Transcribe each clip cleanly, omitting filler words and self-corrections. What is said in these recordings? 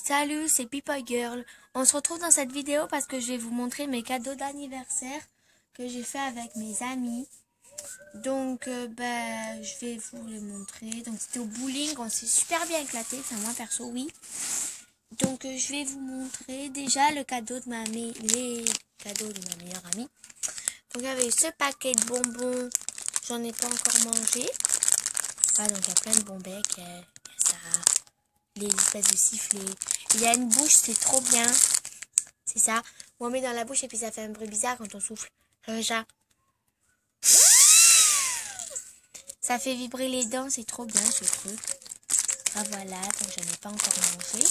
Salut, c'est Pipa Girl. On se retrouve dans cette vidéo parce que je vais vous montrer mes cadeaux d'anniversaire que j'ai fait avec mes amis. Donc, je vais vous les montrer. Donc, c'était au bowling, on s'est super bien éclaté. Enfin, moi perso, oui. Donc, je vais vous montrer déjà les cadeaux de ma meilleure amie. Donc, il y avait ce paquet de bonbons. J'en ai pas encore mangé. Ah, donc, il y a plein de bonbecs. Il y a ça. Les espèces de sifflets. Il y a une bouche, c'est trop bien. C'est ça. On met dans la bouche et puis ça fait un bruit bizarre quand on souffle. Ça fait vibrer les dents, c'est trop bien ce truc. Ah voilà, donc j'en ai pas encore mangé.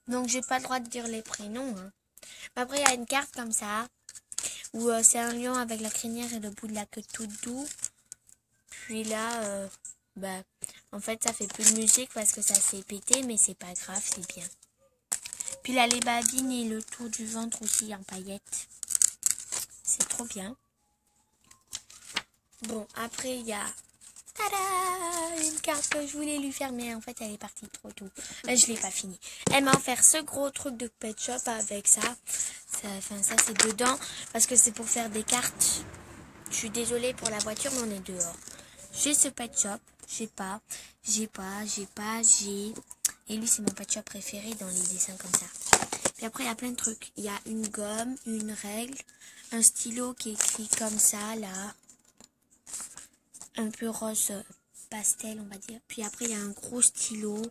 Donc j'ai pas le droit de dire les prénoms. Hein. Après il y a une carte comme ça. Où c'est un lion avec la crinière et le bout de la queue tout doux. Puis là, en fait ça fait plus de musique parce que ça s'est pété, mais c'est pas grave, c'est bien. Puis là, les babines et le tour du ventre aussi en paillettes. C'est trop bien. Bon, après, il y a... Tada! Une carte que je voulais lui faire, mais en fait, elle est partie trop tôt. Je l'ai pas fini. Elle m'a offert ce gros truc de Pet Shop avec ça. Ça c'est dedans. Parce que c'est pour faire des cartes. Je suis désolée pour la voiture, mais on est dehors. J'ai ce Pet Shop. J'ai. Et lui, c'est mon Pet Shop préféré dans les dessins comme ça. Puis après, il y a plein de trucs. Il y a une gomme, une règle, un stylo qui est écrit comme ça, là. Un peu rose pastel, on va dire. Puis après, il y a un gros stylo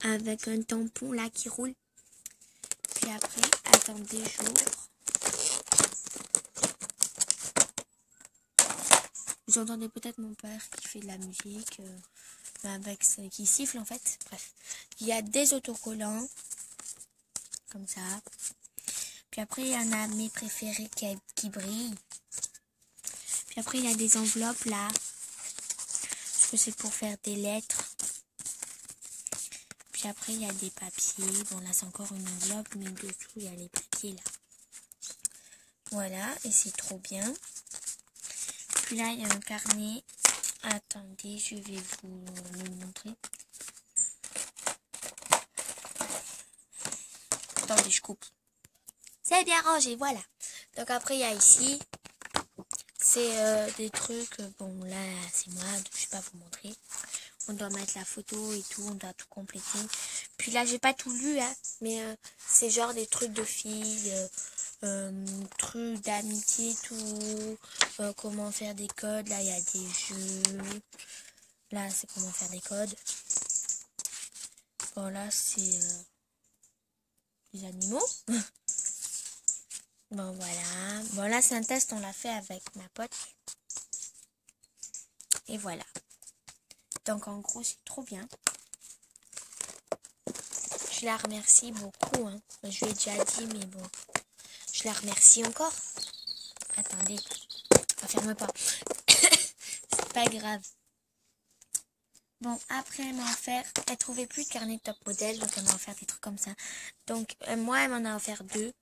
avec un tampon, là, qui roule. Puis après, attendez, j'ouvre. Vous entendez peut-être mon père qui fait de la musique, qui siffle, en fait. Bref. Il y a des autocollants, comme ça. Puis après, il y en a mes préférés qui brillent. Puis après, il y a des enveloppes là. Parce que c'est pour faire des lettres. Puis après, il y a des papiers. Bon, là, c'est encore une enveloppe, mais dessous, il y a les papiers là. Voilà, et c'est trop bien. Puis là, il y a un carnet. Attendez, je vais vous le montrer. Attendez, je coupe. C'est bien rangé, voilà. Donc après, il y a ici... C'est des trucs, bon là c'est moi, je vais pas vous montrer. On doit mettre la photo et tout, on doit tout compléter. Puis là j'ai pas tout lu, hein, mais c'est genre des trucs de filles, trucs d'amitié, tout, comment faire des codes. Là il y a des jeux, là c'est comment faire des codes. Bon là c'est les animaux. Bon voilà, bon là c'est un test, on l'a fait avec ma pote. Et voilà. Donc en gros c'est trop bien. Je la remercie beaucoup. Hein. Je lui ai déjà dit mais bon. Je la remercie encore. Attendez. Ferme pas. C'est pas grave. Bon après elle m'a offert. Elle trouvait plus de carnet de top modèle. Donc elle m'a offert des trucs comme ça. Donc moi elle m'en a offert 2.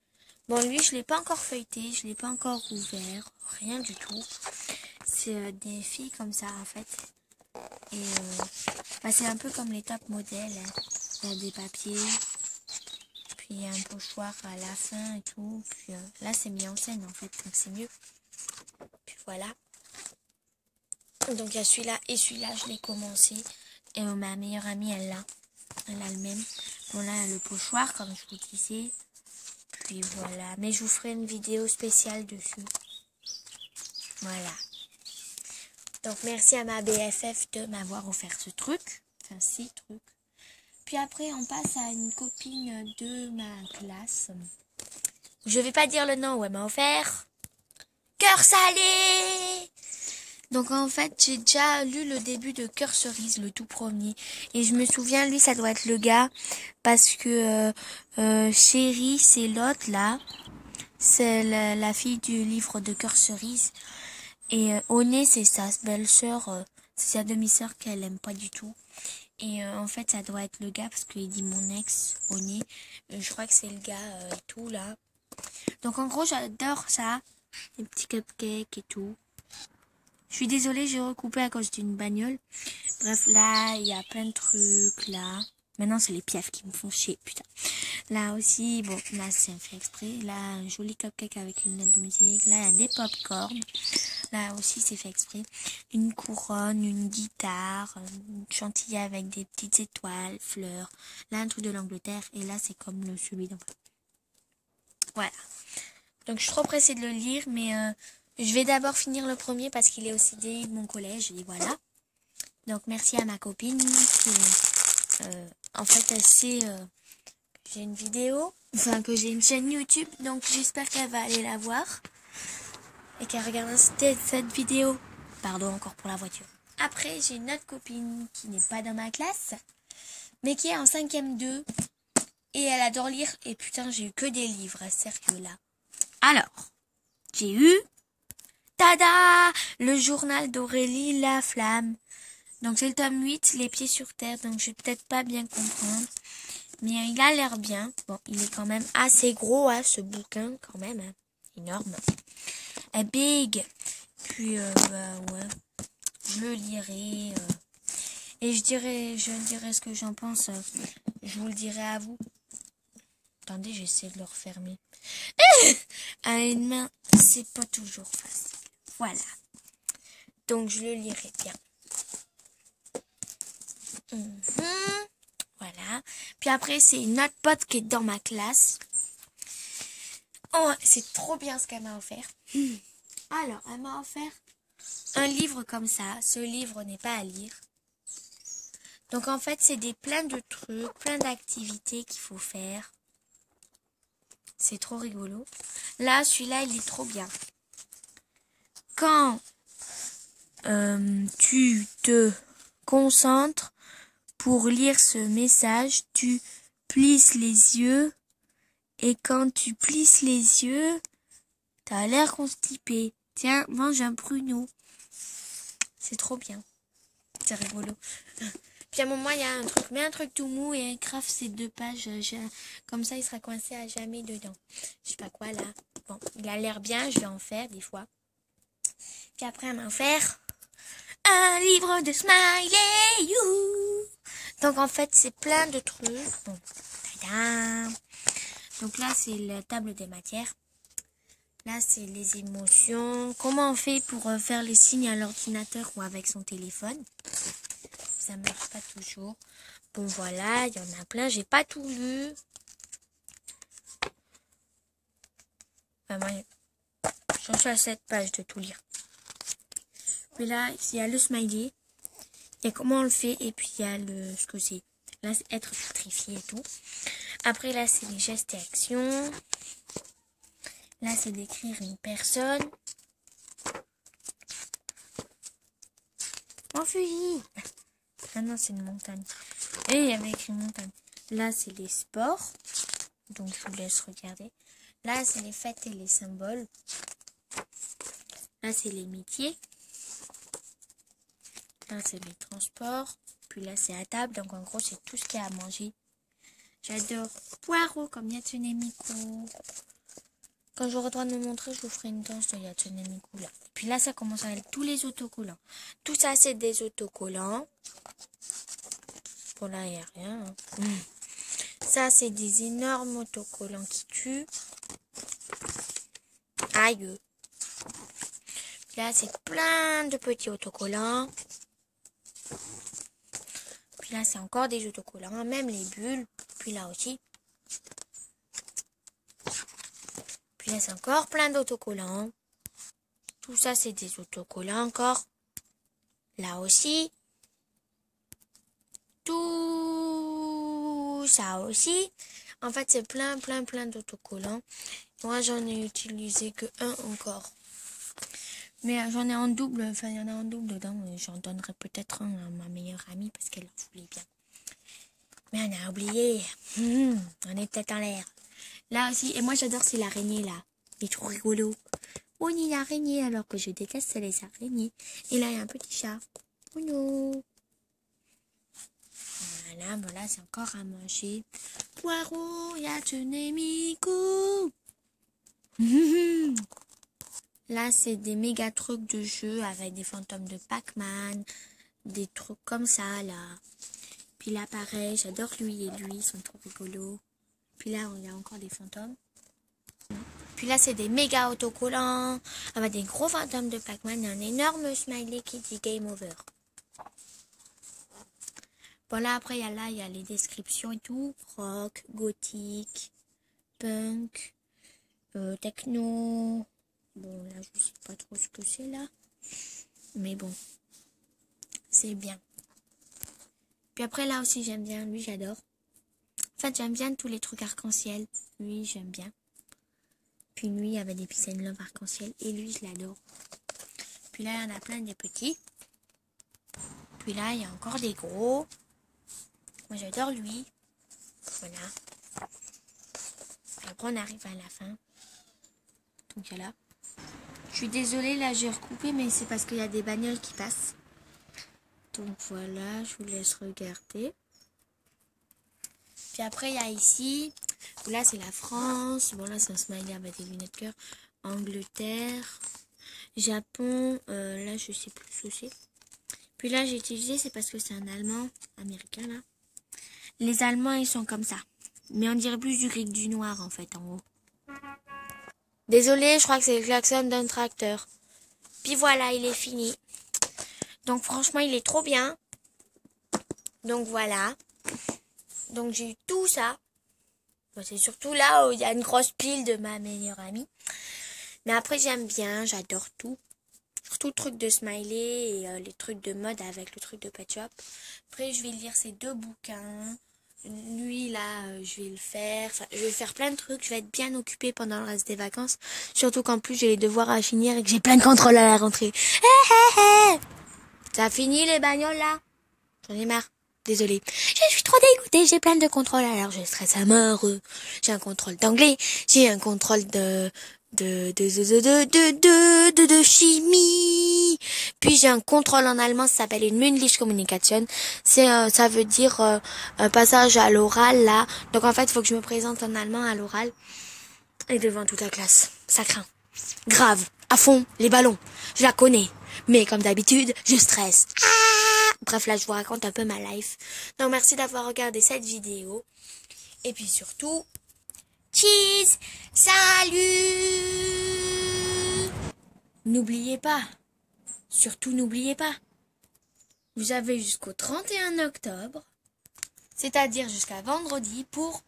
Bon lui je l'ai pas encore feuilleté. Je l'ai pas encore ouvert. Rien du tout. C'est des filles comme ça en fait. Et c'est un peu comme les top modèles. Hein. Il y a des papiers. Puis il y a un pochoir à la fin et tout. Puis là c'est mis en scène en fait. Donc c'est mieux. Puis voilà. Donc il y a celui-là et celui-là je l'ai commencé. Et ma meilleure amie elle l'a. Elle a le même. Bon là le pochoir comme je vous disais. Puis voilà. Mais je vous ferai une vidéo spéciale dessus. Voilà. Donc merci à ma BFF de m'avoir offert ce truc. Enfin 6 trucs. Puis après on passe à une copine de ma classe. Je vais pas dire le nom où elle m'a offert. Cœur salé. Donc en fait j'ai déjà lu le début de Cœur cerise, le tout premier. Et je me souviens, lui ça doit être le gars. Parce que Chérie c'est l'autre là. C'est la fille du livre de Cœur cerise. Et Oné c'est sa belle-sœur. C'est sa demi-sœur qu'elle aime pas du tout. Et en fait ça doit être le gars parce qu'il dit mon ex Oné. Je crois que c'est le gars et tout là. Donc en gros j'adore ça. Les petits cupcakes et tout. Je suis désolée, j'ai recoupé à cause d'une bagnole. Bref, là, il y a plein de trucs, là. Maintenant, c'est les pièces qui me font chier, putain. Là aussi, bon, là, c'est fait exprès. Là, un joli cupcake avec une note de musique. Là, il y a des pop-corn. Là aussi, c'est fait exprès. Une couronne, une guitare, une chantilly avec des petites étoiles, fleurs. Là, un truc de l'Angleterre. Et là, c'est comme celui d'en bas. Voilà. Donc, je suis trop pressée de le lire, mais je vais d'abord finir le premier parce qu'il est au CD de mon collège. Et voilà. Donc, merci à ma copine qui... en fait, elle sait que j'ai une vidéo, enfin que j'ai une chaîne YouTube, donc j'espère qu'elle va aller la voir et qu'elle regardera cette vidéo. Pardon encore pour la voiture. Après, j'ai une autre copine qui n'est pas dans ma classe, mais qui est en 5e 2 et elle adore lire. Et putain, j'ai eu que des livres, sérieux là. Alors, j'ai eu, tada, le journal d'Aurélie Laflamme. Donc c'est le tome 8, Les pieds sur terre, donc je vais peut-être pas bien comprendre. Mais il a l'air bien. Bon, il est quand même assez gros, hein, ce bouquin, quand même. Hein. Énorme. Et big. Puis, ouais, je le lirai. Et je dirai ce que j'en pense. Je vous le dirai à vous. Attendez, j'essaie de le refermer. À une main, c'est pas toujours facile. Voilà. Donc, je le lirai bien. Voilà. Puis après, c'est une autre pote qui est dans ma classe. Oh, c'est trop bien ce qu'elle m'a offert. Alors, elle m'a offert un livre comme ça. Ce livre n'est pas à lire. Donc, en fait, c'est plein de trucs, plein d'activités qu'il faut faire. C'est trop rigolo. Là, celui-là, il est trop bien. Quand tu te concentres pour lire ce message, tu plisses les yeux. Et quand tu plisses les yeux, t'as l'air constipé. Tiens, mange un pruneau. C'est trop bien. C'est rigolo. Puis à un moment, il y a un truc, mais un truc tout mou et un craft, c'est 2 pages. Comme ça, il sera coincé à jamais dedans. Je sais pas quoi là. Bon, il a l'air bien, je vais en faire des fois. Puis après, elle m'a offert un livre de Smiley You. Donc en fait, c'est plein de trucs. Bon, tadam. Donc là, c'est la table des matières. Là, c'est les émotions. Comment on fait pour faire les signes à l'ordinateur ou avec son téléphone? Ça ne marche pas toujours. Bon, voilà, il y en a plein. J'ai pas tout lu. Vraiment, j'en suis à 7 pages de tout lire. Puis là, il y a le smiley. Il y a comment on le fait. Et puis, il y a ce que c'est. Là, c'est être pétrifié et tout. Après, là, c'est les gestes et actions. Là, c'est d'écrire une personne. Mon fusil. Ah non, c'est une montagne. Et il y avait écrit montagne. Là, c'est les sports. Donc, je vous laisse regarder. Là, c'est les fêtes et les symboles. Là, c'est les métiers. Là, c'est les transports. Puis là, c'est à table. Donc, en gros, c'est tout ce qu'il y a à manger. J'adore poireaux comme Yatsune Miku. Quand j'aurai le droit de me montrer, je vous ferai une danse de Yatsune Miku là. Puis là, ça commence avec tous les autocollants. Tout ça, c'est des autocollants. Bon, là, il n'y a rien. Hein. Ça, c'est des énormes autocollants qui tuent. Aïe. Là, c'est plein de petits autocollants. Puis là, c'est encore des autocollants, même les bulles. Puis là aussi. Puis là, c'est encore plein d'autocollants. Tout ça, c'est des autocollants encore. Là aussi. Tout ça aussi. En fait, c'est plein d'autocollants. Moi, j'en ai utilisé que un encore. Mais j'en ai en double. Enfin, il y en a en double dedans. J'en donnerai peut-être un à ma meilleure amie parce qu'elle en voulait bien. Mais on a oublié. On est peut-être en l'air. Là aussi. Et moi, j'adore, c'est l'araignée, là. Il est trop rigolo. On y a l'araignée alors que je déteste les araignées. Et là, il y a un petit chat. Oh non. Voilà, voilà, c'est encore à manger. Poireau, Yatsune Miku. Là, c'est des méga trucs de jeu avec des fantômes de Pac-Man. Des trucs comme ça, là. Puis Puis là, pareil, j'adore lui et lui, ils sont trop rigolos. Puis là, il y a encore des fantômes. Puis là, c'est des méga autocollants avec des gros fantômes de Pac-Man et un énorme smiley qui dit Game Over. Bon, là, après, il y a les descriptions et tout. Rock, gothique, punk, techno. Bon, là, je sais pas trop ce que c'est, là. Mais bon, c'est bien. Puis après, là aussi, j'aime bien. Lui, j'adore. En fait, j'aime bien tous les trucs arc-en-ciel. Lui, j'aime bien. Puis lui, il y avait des peace and love arc-en-ciel. Et lui, je l'adore. Puis là, il y en a plein des petits. Puis là, il y a encore des gros. Moi, j'adore lui. Voilà. Puis après, on arrive à la fin. Donc, là. Je suis désolée, là, j'ai recoupé, mais c'est parce qu'il y a des bagnoles qui passent. Donc, voilà, je vous laisse regarder. Puis après, il y a ici. Là, c'est la France. Bon, là, c'est un smiley avec des lunettes cœur. Angleterre. Japon. Là, je sais plus ce que c'est. Puis là, j'ai utilisé, c'est parce que c'est un Allemand. Américain, là. Les Allemands, ils sont comme ça. Mais on dirait plus du gris que du noir, en fait, en haut. Désolée, je crois que c'est le klaxon d'un tracteur. Puis voilà, il est fini. Donc, franchement, il est trop bien. Donc, voilà. Donc, j'ai eu tout ça. Bon, c'est surtout là où il y a une grosse pile de ma meilleure amie. Mais après, j'aime bien, j'adore tout. Surtout le truc de smiley et les trucs de mode avec le truc de Pet Shop. Après, je vais lire ces 2 bouquins. Lui, là, je vais le faire. Enfin, je vais faire plein de trucs. Je vais être bien occupée pendant le reste des vacances. Surtout qu'en plus, j'ai les devoirs à finir et que j'ai plein de contrôles à la rentrée. Ça a fini les bagnoles, là? J'en ai marre. Désolée. Je suis trop dégoûtée. J'ai plein de contrôles. Alors, je stresse à mort. J'ai un contrôle d'anglais. J'ai un contrôle de chimie. Puis j'ai un contrôle en allemand, ça s'appelle une mündliche Kommunikation. Ça veut dire un passage à l'oral là. Donc en fait, il faut que je me présente en allemand à l'oral et devant toute la classe. Ça craint. Grave, à fond, les ballons. Je la connais, mais comme d'habitude, je stresse. Bref, là, je vous raconte un peu ma life. Donc merci d'avoir regardé cette vidéo. Et puis surtout, cheese, salut! N'oubliez pas, surtout n'oubliez pas, vous avez jusqu'au 31 octobre, c'est-à-dire jusqu'à vendredi, pour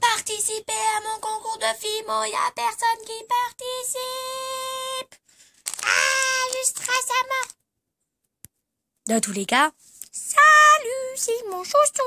participer à mon concours de filles. Oh, il n'y a personne qui participe. Je stresse à mort. Dans tous les cas, salut, c'est mon chausson.